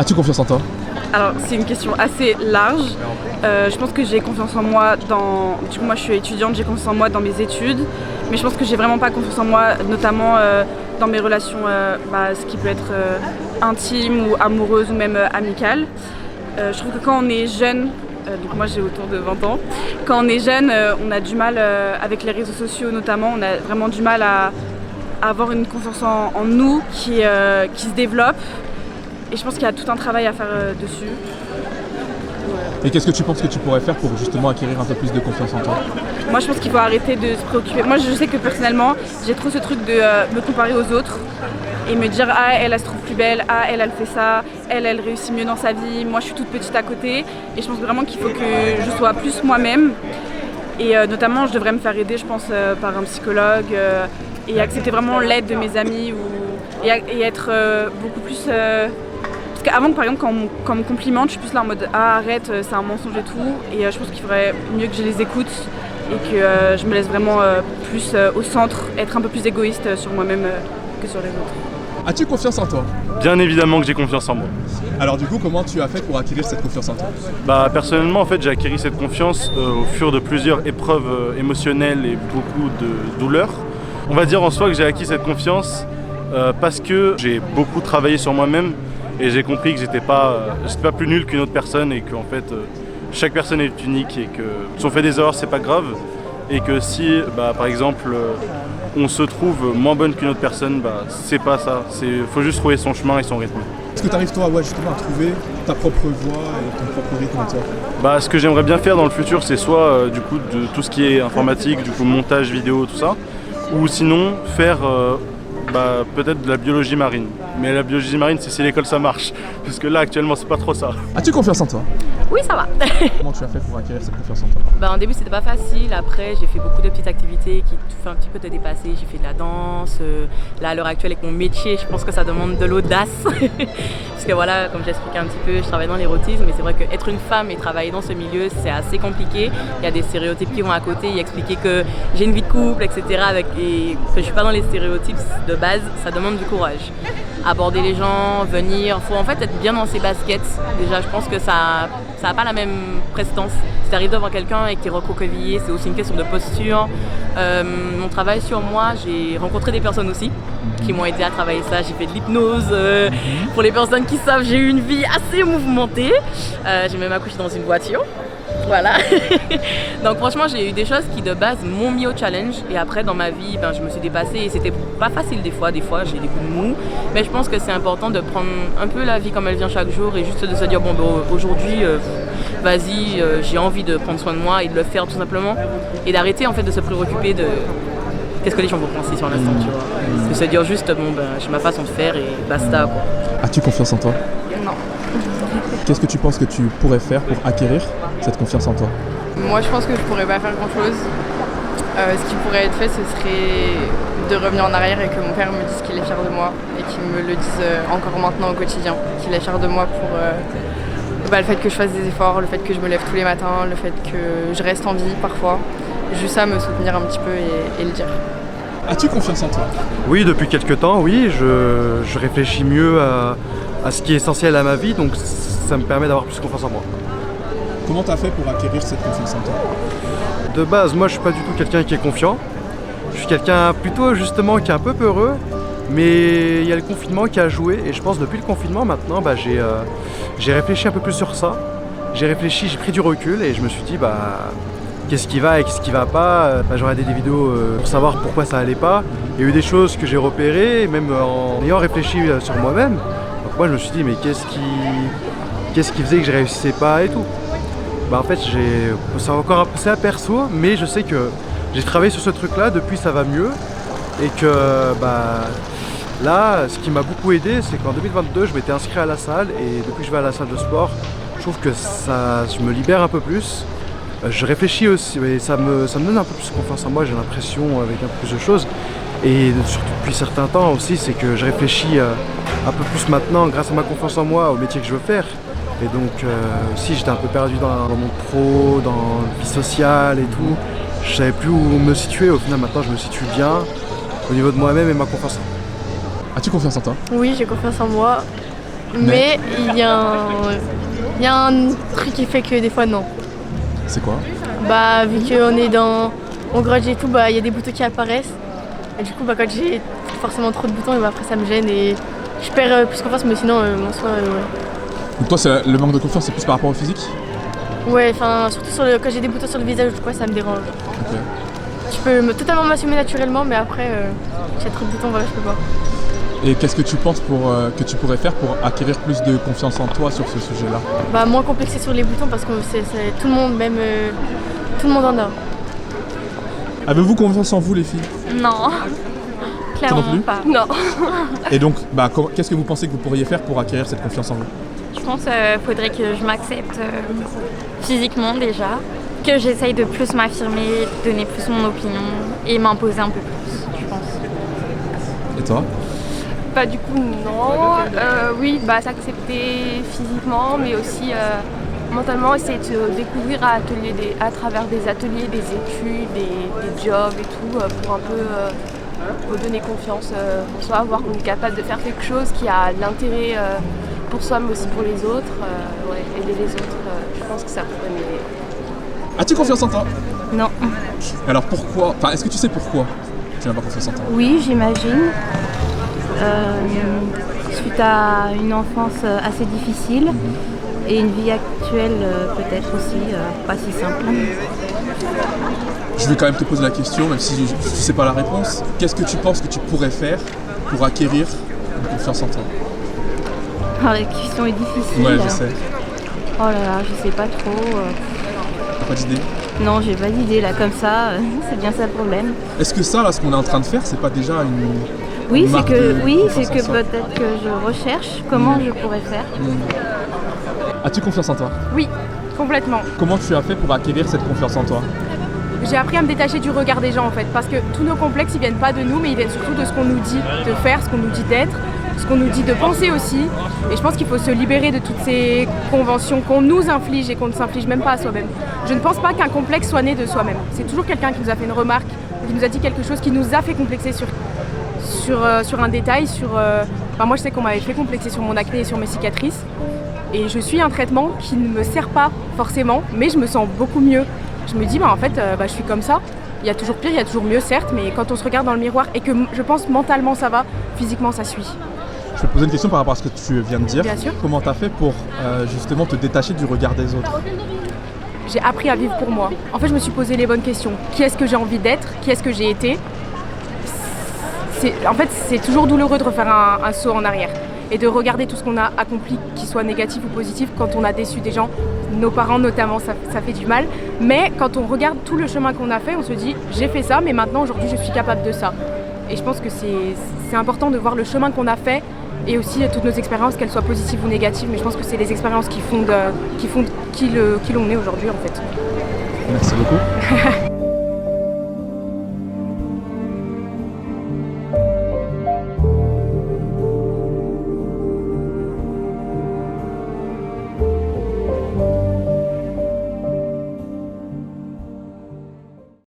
As-tu confiance en toi? Alors, c'est une question assez large. Je pense que j'ai confiance en moi dans... Du coup, moi, je suis étudiante, j'ai confiance en moi dans mes études. Mais je pense que j'ai vraiment pas confiance en moi, notamment dans mes relations, ce qui peut être intime ou amoureuse ou même amicale. Je trouve que quand on est jeune, donc moi j'ai autour de 20 ans, quand on est jeune, on a du mal, avec les réseaux sociaux notamment, on a vraiment du mal à avoir une confiance en nous qui se développe. Et je pense qu'il y a tout un travail à faire dessus. Et qu'est-ce que tu penses que tu pourrais faire pour justement acquérir un peu plus de confiance en toi? Moi je pense qu'il faut arrêter de se préoccuper. Moi je sais que personnellement j'ai trop ce truc de me comparer aux autres et me dire ah elle se trouve plus belle, ah elle fait ça, elle réussit mieux dans sa vie, moi je suis toute petite à côté. Et je pense vraiment qu'il faut que je sois plus moi-même. Et notamment je devrais me faire aider je pense par un psychologue et accepter vraiment l'aide de mes amis et être beaucoup plus... Parce qu'avant, par exemple, quand on me complimente, je suis plus là en mode ah arrête, c'est un mensonge et tout. Et je pense qu'il faudrait mieux que je les écoute et que je me laisse vraiment plus au centre, être un peu plus égoïste sur moi-même que sur les autres. As-tu confiance en toi? Bien évidemment que j'ai confiance en moi. Alors du coup, comment tu as fait pour acquérir cette confiance en toi? Personnellement, en fait, j'ai acquis cette confiance au fur de plusieurs épreuves émotionnelles et beaucoup de douleurs. On va dire en soi que j'ai acquis cette confiance parce que j'ai beaucoup travaillé sur moi-même. Et j'ai compris que j'étais pas plus nul qu'une autre personne et qu'en fait chaque personne est unique et que si on fait des erreurs c'est pas grave et que si par exemple on se trouve moins bonne qu'une autre personne, c'est pas ça, faut juste trouver son chemin et son rythme. Est-ce que tu arrives toi justement à trouver ta propre voie et ton propre rythme en toi? Ce que j'aimerais bien faire dans le futur c'est soit du coup de tout ce qui est informatique, du coup montage vidéo tout ça, ou sinon faire peut-être de la biologie marine. Mais la biologie marine, c'est si l'école ça marche. Parce que là, actuellement, c'est pas trop ça. As-tu confiance en toi? Oui, ça va. Comment tu as fait pour acquérir cette confiance en toi? Au début, c'était pas facile. Après, j'ai fait beaucoup de petites activités qui te font un petit peu te dépasser. J'ai fait de la danse. Là, à l'heure actuelle, avec mon métier, je pense que ça demande de l'audace. Parce que voilà, comme j'expliquais un petit peu, je travaille dans l'érotisme. Mais c'est vrai qu'être une femme et travailler dans ce milieu, c'est assez compliqué. Il y a des stéréotypes qui vont à côté. Y expliquer que j'ai une vie de couple, etc. Et que je suis pas dans les stéréotypes de base, ça demande du courage. Aborder les gens, venir, faut en fait être bien dans ses baskets. Déjà, je pense que ça n'a pas la même prestance. Si tu arrives devant quelqu'un et que tu es recroquevillé, c'est aussi une question de posture. Mon travail sur moi, j'ai rencontré des personnes aussi qui m'ont aidé à travailler ça. J'ai fait de l'hypnose. Pour les personnes qui savent, j'ai eu une vie assez mouvementée. J'ai même accouché dans une voiture. Voilà. Donc franchement, j'ai eu des choses qui de base m'ont mis au challenge. Et après, dans ma vie, je me suis dépassée. Et c'était pas facile des fois. Des fois, j'ai des coups de mou. Mais je pense que c'est important de prendre un peu la vie comme elle vient chaque jour. Et juste de se dire, aujourd'hui, vas-y, j'ai envie de prendre soin de moi et de le faire tout simplement. Et d'arrêter en fait de se préoccuper de qu'est-ce que les gens vont penser sur l'instant, tu vois. De se dire juste, j'ai ma façon de faire et basta, quoi. As-tu confiance en toi? Non. Qu'est-ce que tu penses que tu pourrais faire pour acquérir cette confiance en toi? Moi, je pense que je pourrais pas faire grand-chose. Ce qui pourrait être fait, ce serait de revenir en arrière et que mon père me dise qu'il est fier de moi et qu'il me le dise encore maintenant au quotidien, qu'il est fier de moi pour le fait que je fasse des efforts, le fait que je me lève tous les matins, le fait que je reste en vie parfois. Juste ça, me soutenir un petit peu et le dire. As-tu confiance en toi? Oui, depuis quelques temps, oui, je réfléchis mieux à ce qui est essentiel à ma vie, donc ça me permet d'avoir plus confiance en moi. Comment tu as fait pour acquérir cette confiance en toi? De base, moi je suis pas du tout quelqu'un qui est confiant. Je suis quelqu'un plutôt justement qui est un peu peureux, mais il y a le confinement qui a joué et je pense depuis le confinement maintenant j'ai réfléchi un peu plus sur ça. J'ai pris du recul et je me suis dit qu'est-ce qui va et qu'est-ce qui va pas. J'ai regardé des vidéos pour savoir pourquoi ça allait pas. Il y a eu des choses que j'ai repérées, même en ayant réfléchi sur moi-même. Donc moi je me suis dit mais qu'est-ce qui faisait que je réussissais pas et tout. En fait c'est encore un perso, mais je sais que j'ai travaillé sur ce truc là, depuis ça va mieux. Et que là, ce qui m'a beaucoup aidé, c'est qu'en 2022 je m'étais inscrit à la salle et depuis que je vais à la salle de sport, je trouve que je me libère un peu plus. Je réfléchis aussi et ça me donne un peu plus confiance en moi, j'ai l'impression, avec un peu plus de choses. Et surtout depuis certains temps aussi, c'est que je réfléchis un peu plus maintenant grâce à ma confiance en moi au métier que je veux faire. Et donc aussi j'étais un peu perdu dans mon pro, dans la vie sociale et tout. Je savais plus où me situer, au final maintenant je me situe bien au niveau de moi-même et ma confiance en moi. As-tu confiance en toi? Oui, j'ai confiance en moi. Mais il y a un truc qui fait que des fois non. C'est quoi? Bah vu qu'on est on grudge et tout, bah il y a des boutons qui apparaissent. Et du coup bah quand j'ai forcément trop de boutons, et bah, après ça me gêne et je perds plus confiance, mais sinon en soi ouais. Donc toi, le manque de confiance, c'est plus par rapport au physique? Ouais, enfin surtout quand j'ai des boutons sur le visage ou quoi, ça me dérange. Ok. Je peux totalement m'assumer naturellement, mais après si j'ai trop de boutons, voilà, je peux pas. Et qu'est-ce que tu penses que tu pourrais faire pour acquérir plus de confiance en toi sur ce sujet-là? Bah moins complexé sur les boutons parce que c'est tout le monde, même tout le monde en a. Avez-vous confiance en vous, les filles? Non, clairement plus pas. Non. Et donc, qu'est-ce que vous pensez que vous pourriez faire pour acquérir cette confiance en vous? Je pense qu'il faudrait que je m'accepte physiquement déjà, que j'essaye de plus m'affirmer, donner plus mon opinion et m'imposer un peu plus, je pense. Et toi? Bah du coup non, oui bah s'accepter physiquement mais aussi mentalement essayer de se découvrir à travers des ateliers, des études, des jobs et tout pour un peu redonner confiance en soi, voir qu'on est capable de faire quelque chose qui a de l'intérêt pour soi mais aussi pour les autres, aider les autres, je pense que ça pourrait m'aider. As-tu confiance en toi? Non. Alors pourquoi? Enfin, est-ce que tu sais pourquoi tu n'as pas confiance en toi? Oui, j'imagine. Suite à une enfance assez difficile et une vie actuelle peut-être aussi pas si simple. Je vais quand même te poser la question, même si je ne sais pas la réponse. Qu'est-ce que tu penses que tu pourrais faire pour acquérir une confiance en toi? La question est difficile. Ouais, je sais. Oh là là, je sais pas trop. T'as pas d'idée? Non, j'ai pas d'idée là comme ça, c'est bien ça le problème. Est-ce que ça, là, ce qu'on est en train de faire, c'est pas déjà une... Oui, marque de confiance en soi? peut-être que je recherche comment je pourrais faire. As-tu confiance en toi? Oui, complètement. Comment tu as fait pour acquérir cette confiance en toi? J'ai appris à me détacher du regard des gens en fait, parce que tous nos complexes ils viennent pas de nous, mais ils viennent surtout de ce qu'on nous dit de faire, ce qu'on nous dit d'être, ce qu'on nous dit de penser aussi. Et je pense qu'il faut se libérer de toutes ces conventions qu'on nous inflige et qu'on ne s'inflige même pas à soi-même. Je ne pense pas qu'un complexe soit né de soi-même. C'est toujours quelqu'un qui nous a fait une remarque, qui nous a dit quelque chose qui nous a fait complexer sur un détail, moi je sais qu'on m'avait fait complexer sur mon acné et sur mes cicatrices. Et je suis un traitement qui ne me sert pas forcément, mais je me sens beaucoup mieux. Je me dis, en fait, je suis comme ça. Il y a toujours pire, il y a toujours mieux, certes, mais quand on se regarde dans le miroir et que je pense mentalement ça va, physiquement ça suit. Je vais te poser une question par rapport à ce que tu viens de dire. Bien sûr. Comment tu as fait pour justement te détacher du regard des autres? J'ai appris à vivre pour moi. En fait, je me suis posé les bonnes questions. Qui est-ce que j'ai envie d'être? Qui est-ce que j'ai été? En fait, c'est toujours douloureux de refaire un saut en arrière et de regarder tout ce qu'on a accompli, qu'il soit négatif ou positif, quand on a déçu des gens, nos parents notamment, ça fait du mal. Mais quand on regarde tout le chemin qu'on a fait, on se dit j'ai fait ça, mais maintenant aujourd'hui je suis capable de ça. Et je pense que c'est important de voir le chemin qu'on a fait et aussi toutes nos expériences, qu'elles soient positives ou négatives. Mais je pense que c'est les expériences qui font qui l'on est aujourd'hui en fait. Merci beaucoup.